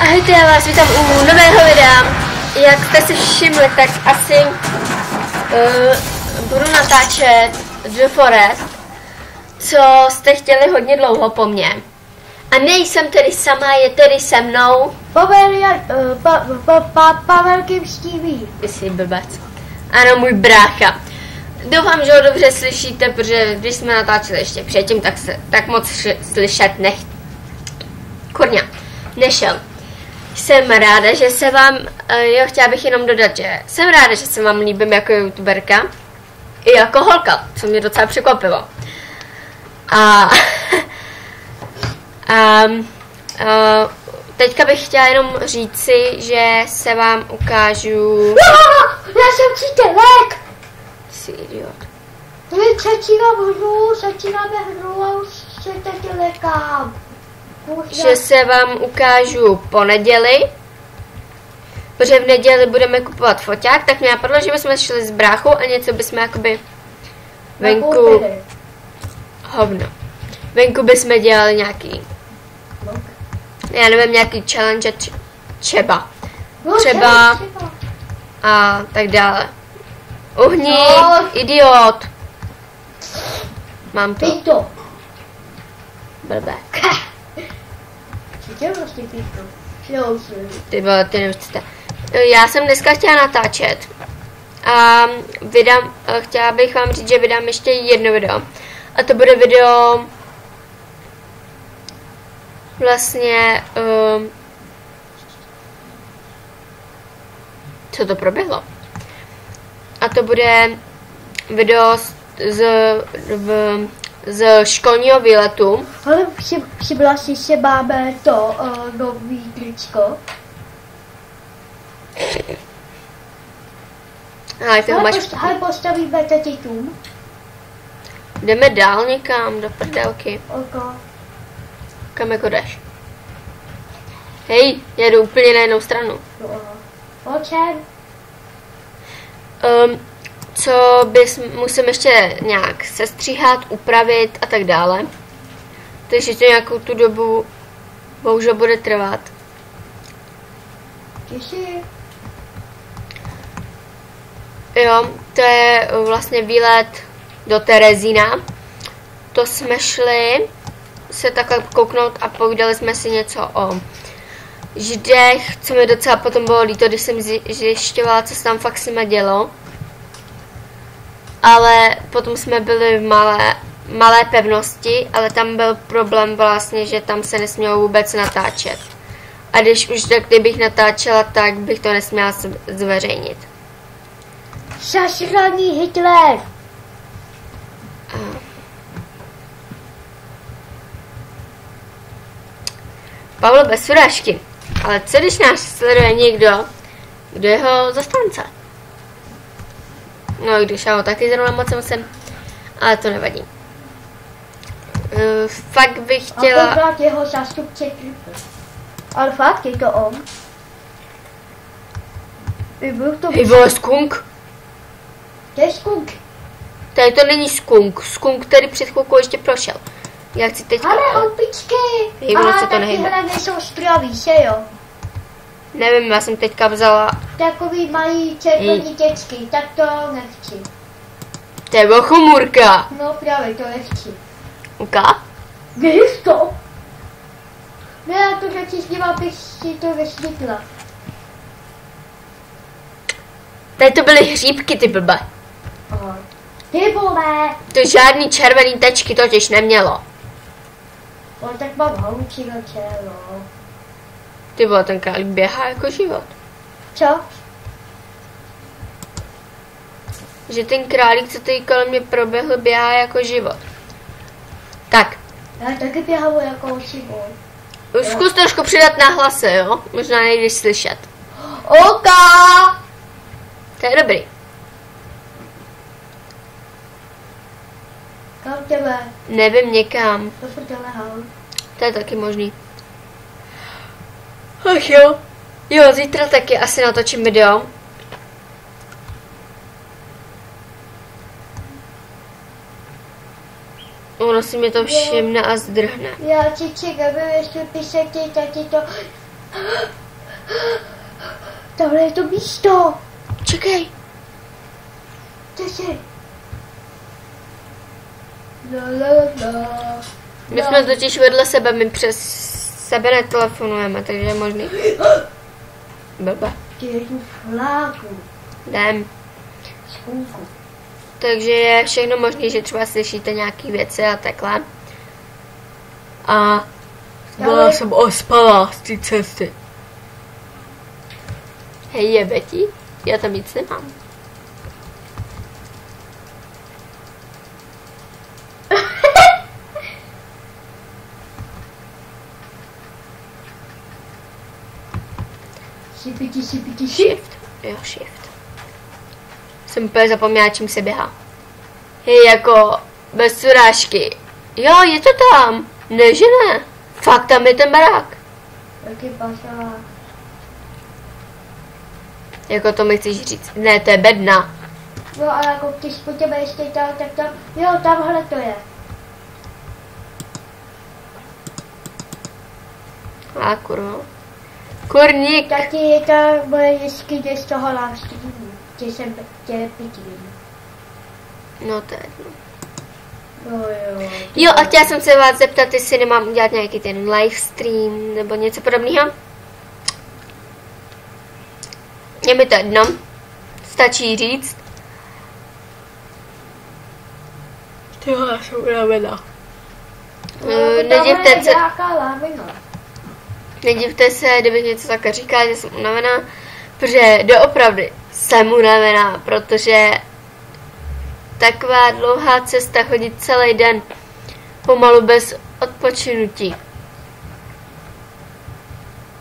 Ahojte, já vás vítám u nového videa. Jak jste si všimli, tak asi budu natáčet The Forest, co jste chtěli hodně dlouho po mně. A nejsem tedy sama, je tedy se mnou Pavel Kimštíví. Ty jsi blbec. Ano, můj brácha. Doufám, že ho dobře slyšíte, protože když jsme natáčeli ještě předtím, tak moc slyšet nešel. Jsem ráda, že se vám, chtěla bych jenom dodat, že jsem ráda, že se vám líbím jako youtuberka i jako holka, co mě docela překvapilo. Teďka bych chtěla jenom říci, že se vám ukážu... Já jsem přítelek! Jsi idiot. To je začínáme hru a už se teď lekám. Že se vám ukážu po neděli, protože v neděli budeme kupovat foťák, tak mě napadlo, že bychom šli s bráchou a něco bychom jakoby venku... Hovno. Venku bychom dělali nějaký... Já nevím, nějaký challenge třeba a tak dále. Uhni, idiot. Mám to. Blbé. Ty vole, ty nevíte. Já jsem dneska chtěla natáčet a chtěla bych vám říct, že vydám ještě jedno video. A to bude video vlastně co to proběhlo. A to bude video z školního výletu. Ale všimla si, že máme to nový tričko. Ale postavíme teď dům. Jdeme dál někam, do prdelky. Kam jako jdeš? Hej, jedu úplně na jinou stranu. Co musím ještě nějak sestříhat, upravit a tak dále. Takže to nějakou tu dobu bohužel bude trvat. Jo, to je vlastně výlet do Terezína. To jsme šli se takhle kouknout a povídali jsme si něco o Židech, co mi docela potom bylo líto, když jsem zjišťovala, co se tam fakt s nimi dělo. Ale potom jsme byli v malé pevnosti, ale tam byl problém vlastně, že tam se nesmělo vůbec natáčet. A kdybych natáčela, tak bych to nesměla zveřejnit. Zašraný Hitler! Pavlo bez urážky. Ale co když nás sleduje někdo, kdo je jeho zastánce? No, když já ho taky zrovna moc jsem, ale to nevadí. Fakt bych chtěla... A pořád jeho zástupce Tripl. Ale fakt je to on. Hej vole, skunk. To je skunk. Tady to není skunk. Skunk, který před chvilkou ještě prošel. Já chci teď... Ale houpičky! Hejbno se to nehejbe. Tyhle nejsou zdraví, že jo? Nevím, já jsem teďka vzala... Takový malý červený děčky, tak to nechci. To je bochumurka. No právě, to nechci. Uka? Víš to? Ne, já to radši s ním, abych si to vysvětla. Tady to byly hříbky, ty blbe. Ty vole! To žádný červený tečky totiž nemělo. No tak mám houčí na čelo. Ty vole, ten králík běhá jako život. Co? Že ten králík, co tady kolem mě proběhl, běhá jako život. Tak. Já taky běhám jako život. Zkus trošku přidat na hlase, jo? Možná nejdeš slyšet. Oka! To je dobrý. Kam jdeme? Nevím, někam. To prdele hal. To je taky možný. Ach jo. Jo, zítra taky asi natočím video. Ono si mě to všimne a zdrhne. Já ti čekám, jestli píšete taky to... Tohle je to místo. Čekej. Cože? La. My jsme totiž vedle sebe, my přes sebe netelefonujeme, takže je možný. Blbá. Ty jdu fláku. Jdem. Spůlku. Takže je všechno možné, že třeba slyšíte nějaký věci a takhle. A byla jsem ospalá z té cesty. Hej, je Betty? Já tam nic nemám. Šipiti. Shift. Jo, shift. Jsem úplně zapomněla, čím se běhá. Hej, jako bez urážky. Jo, je to tam. Ne, že ne. Fakt, tam je ten barák. Jaký bazár. Jako to mi chceš říct. Ne, to je bedna. No a jako když po těme ještě tak tam, jo, tamhle to je. A kurva. Kurník. Taky je ta moje jeskyně z toho návštěvní, kde jsem tě pitím. No to je jedno. No jo. Jo, a chtěla jsem se vás zeptat, jestli nemám udělat nějaký ten livestream nebo něco podobného. Je mi to jedno. Stačí říct. Tyhle jsem unavená. Nedivte se. Nedivte se, kdybych něco také říkala, že jsem unavená, protože doopravdy jsem unavená, protože taková dlouhá cesta, chodit celý den pomalu bez odpočinutí,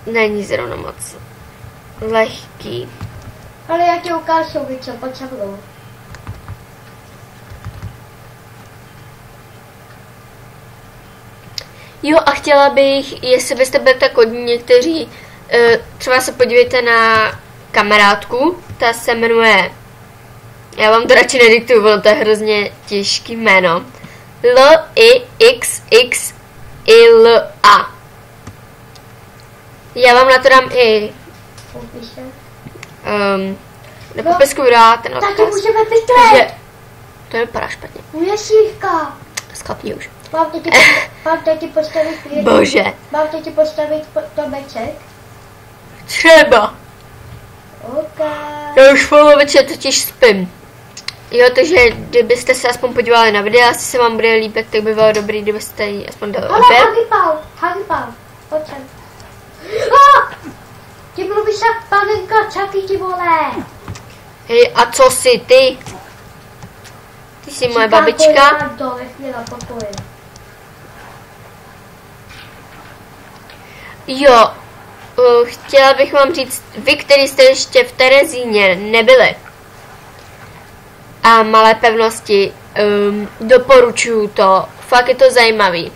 není zrovna moc lehký. Ale já ti ukážu, co pojď se mnou. Jo, a chtěla bych, jestli byste byli tak hodní někteří, třeba se podívejte na kamarádku, ta se jmenuje, já vám to radši nediktuju, ono to je hrozně těžký jméno, L-I-X-X-I-L-A. Já vám na to dám i do popisku videa ten odkaz. Taky můžeme bydlet. To vypadá špatně. Měsívka. Sklapni už. Mám teď postavit Bože. Mám teď postavit domeček. Třeba. OK. Já už poloviče totiž spím. Jo, takže kdybyste se aspoň podívali na videa, jestli se vám bude líbit, tak by bylo dobrý, kdybyste ji aspoň dali odběr. Ale Hagipal, pojď sem. Ty mluvíš jak panenka Čaky, ty vole. Hej, a co jsi ty? Ty jsi moje babička? Jo, chtěla bych vám říct, vy, kteří jste ještě v Terezíně nebyli a Malé pevnosti, doporučuju to, fakt je to zajímavý.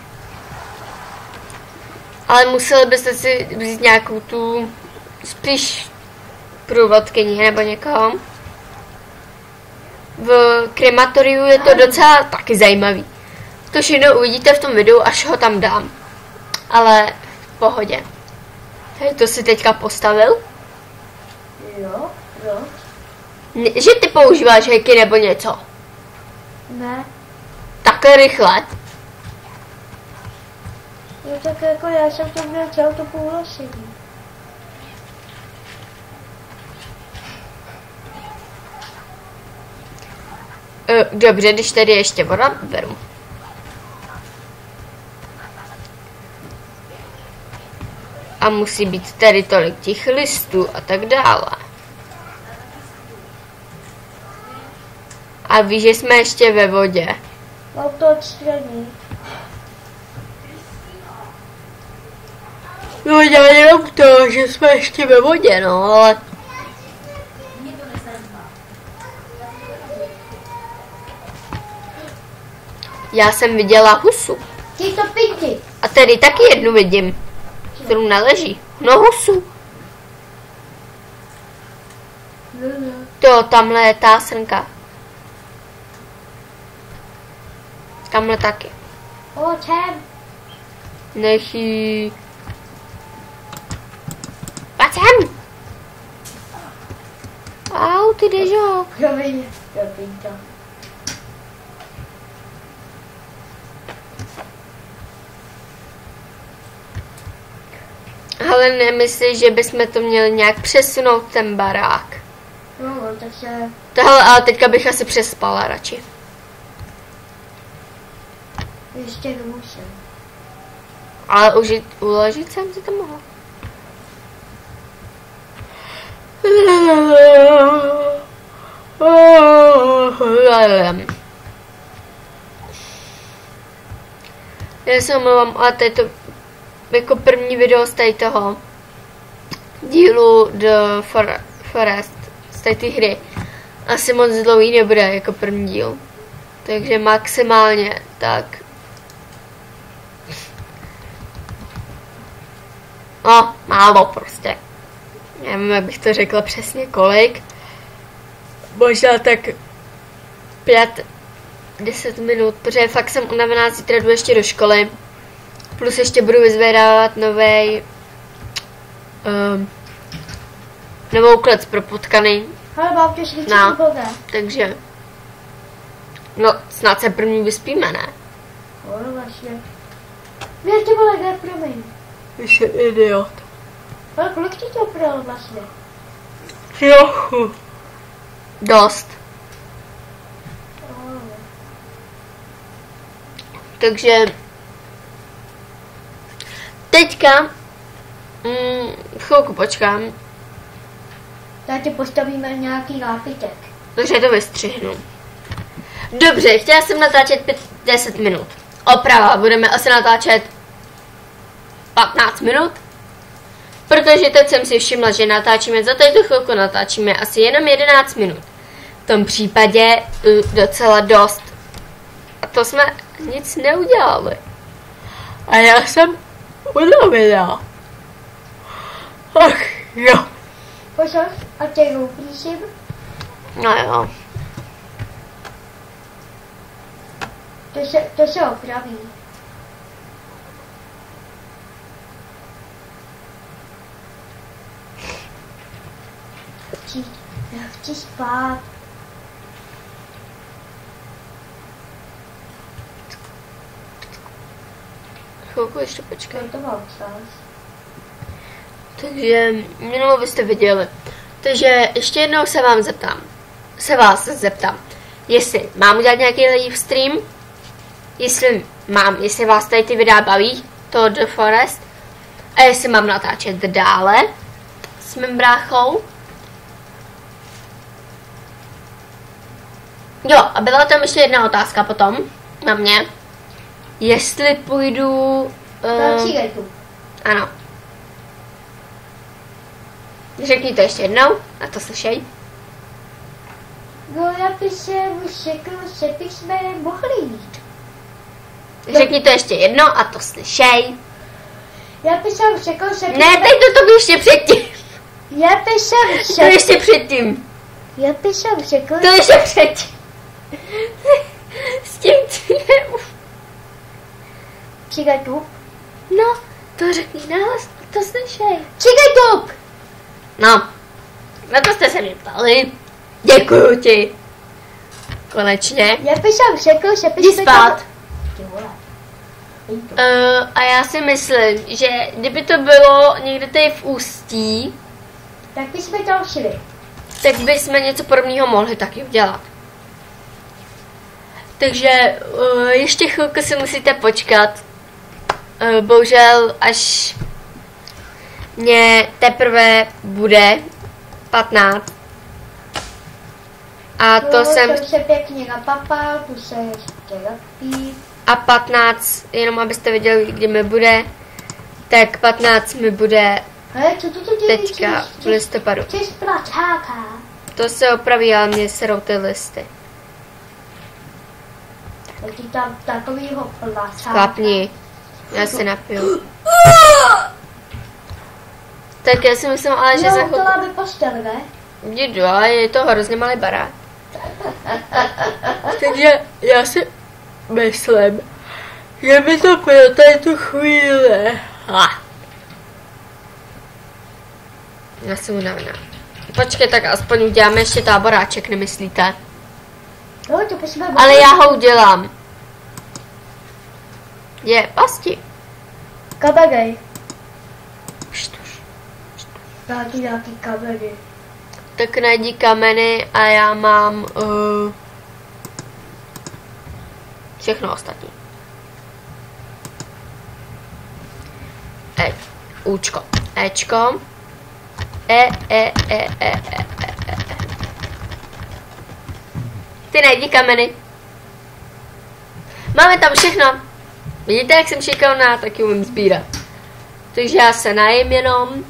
Ale museli byste si vzít nějakou tu spíš průvodkyni nebo někoho. V krematoriu je to docela taky zajímavý. To všechno uvidíte v tom videu, až ho tam dám. Ale v pohodě. Hej, to si teďka postavil? Jo. Že ty používáš hejky nebo něco? Ne. Takhle rychle? Jo, tak jako já jsem to měl celou to půlosení. Dobře, když tady ještě voda, beru. A musí být tady tolik těch listů a tak dále. A víš, že jsme ještě ve vodě. Mám to odstraní. No já jenom to, že jsme ještě ve vodě, no, ale... Já jsem viděla husu. Ty to piti. A tady taky jednu vidím, kterou neleží. No husu. To, tamhle je ta srnka. Tamhle taky. O, čem? Nechy. ty dežo. Promiň to. Ale nemyslíš, že bychom to měli nějak přesunout ten barák? No, takže... Tohle, ale teďka bych asi přespala radši. Ještě nemusím. Ale uložit jsem si to mohla. Já se omlouvám, ale to je to jako první video z tady toho dílu The Forest, z té hry. Asi moc dlouhý nebude jako první díl. Takže maximálně tak. No, málo prostě. Nevím, jak bych to řekla přesně kolik. Možná tak 5-10 minut, protože fakt jsem unavená, zítra jdu ještě do školy. Plus ještě budu vyzvedávat novou klec pro potkany. Ale mám to švíci takže no, snad se první vyspíme, ne? No, vlastně. Mě tě vole, ne, promiň. Jsi idiot. Ale kolik ti to pral vlastně? Trochu. Dost. Oh. Takže teďka chvilku počkám. Tak ti postavíme nějaký nápitek. Takže to vystřihnu. Dobře, chtěla jsem natáčet 10 minut. Oprava, budeme asi natáčet 15 minut. Protože teď jsem si všimla, že natáčíme, za této chvilku natáčíme asi jenom 11 minut. V tom případě docela dost. A to jsme nic neudělali. A já jsem unavená. Ach jo. Pozor, a tě roupíším. No jo. To se opraví. Já chci spát. Chvilku ještě počkej. To mám čas. Takže minulou byste viděli. Takže ještě jednou se vás zeptám, jestli mám udělat nějaký live stream, jestli vás tady ty videa baví, to The Forest, a jestli mám natáčet dále s mým bráchou. Jo, a byla tam ještě jedna otázka potom na mě, jestli půjdu... Na cigaretu. Ano. Řekni to ještě jednou, a to slyšej. No, já bych se řekl, že bychom mohli jít. Řekni to ještě jednou a to slyšej. Já bych se řekl, že bychom... Ne, teď to ještě předtím. Já bych se To řekl... ještě předtím. Já bych se řekl... To ještě předtím. S tím cílem. Cigaretu. No, to řekni nahlas, to slyšej. Cigaretu! No, na to jste se mě ptali. Děkuju ti. Konečně. Já bych se řekl, že Jdi bychom... spát. Ty vole. A já si myslím, že kdyby to bylo někde tady v Ústí, Tak bychom tam šli. tak bychom něco podobného mohli taky udělat. Takže ještě chvilku si musíte počkat. Bohužel až mě teprve bude 15. A to jsem... To se pěkně napapal, tu se ještě napí. A 15, jenom abyste věděli, kdy mi bude, tak 15 mi bude Ale co to dělí? teďka v listopadu. Ty zpratáka. To se opraví, ale mě serou ty listy. Tak ti tam takovýho placáka. Chlapni, já se napiju. Tak já si myslím, ale že za No, to chvilku... máme postel, ne? Jdu, ale je to hrozně malý barák. Takže já si myslím, že by to bylo tady tu chvíli. Já jsem unavená. Počkej, tak aspoň uděláme ještě táboráček, nemyslíte? No, to prosím. Ale já ho udělám. Je, pasti. Kabery. Štuš. Nějaký kabery. Tak najdi kameny a já mám všechno ostatní. Účko. Ečko. Ty najdi kameny. Máme tam všechno. Vidíte, jak jsem šikovná, taky umím sbírat. Takže já se najím jenom.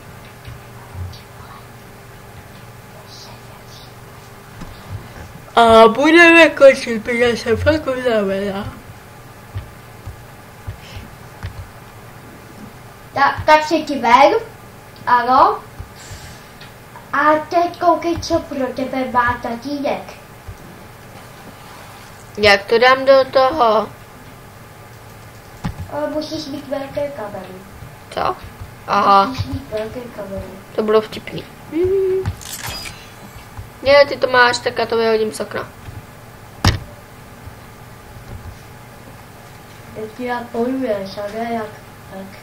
A budeme končit, protože jsem fakt unavená. Tak si ti ven. Ano. A teď koukej, co pro tebe má tatínek. Jak to dám do toho? Ale musíš mít velké kamery. Co? Aha, Musíš mít velké kamery. to bylo vtipný. Ne, ty to máš, tak já to vyhodím z okna. Teď ti jak bojuješ, a ne jak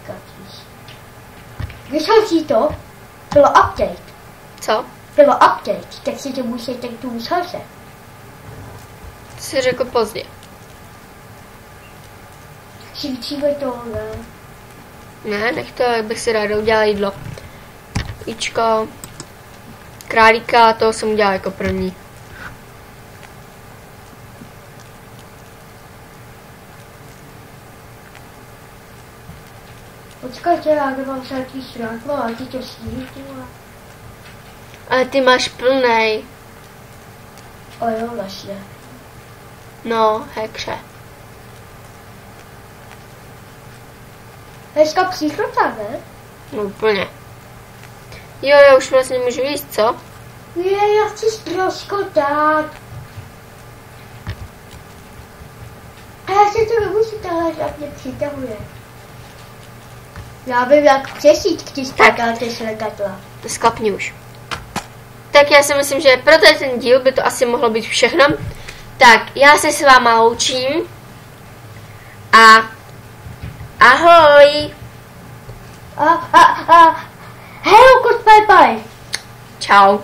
kačíš. Vyšel si to? Bylo update. Co? Bylo update, tak si to musíte tu uslyšet. To jsi řekl pozdě. Šimčíme to, ne? Ne, nech to, jak bych si ráda udělala jídlo. Ičko. Králíka, toho jsem udělala jako první. Počkejte, já nemám žádný světlo, a ty to sníží. Ale ty máš plnej. O jo, vlastně. No, hekře. Dneska příchota, ne? No úplně. Jo, já už vlastně můžu jíst, co? Je, já chci ztroskotat. A já si to nemůžu tahle, jak mě přitahuje. Já vím, jak přesít, když takáte šlegatla. Sklapni už. Tak já si myslím, že pro ten díl by to asi mohlo být všechno. Tak, já se s váma loučím. A ahoj. Hello, goodbye, bye. Čau.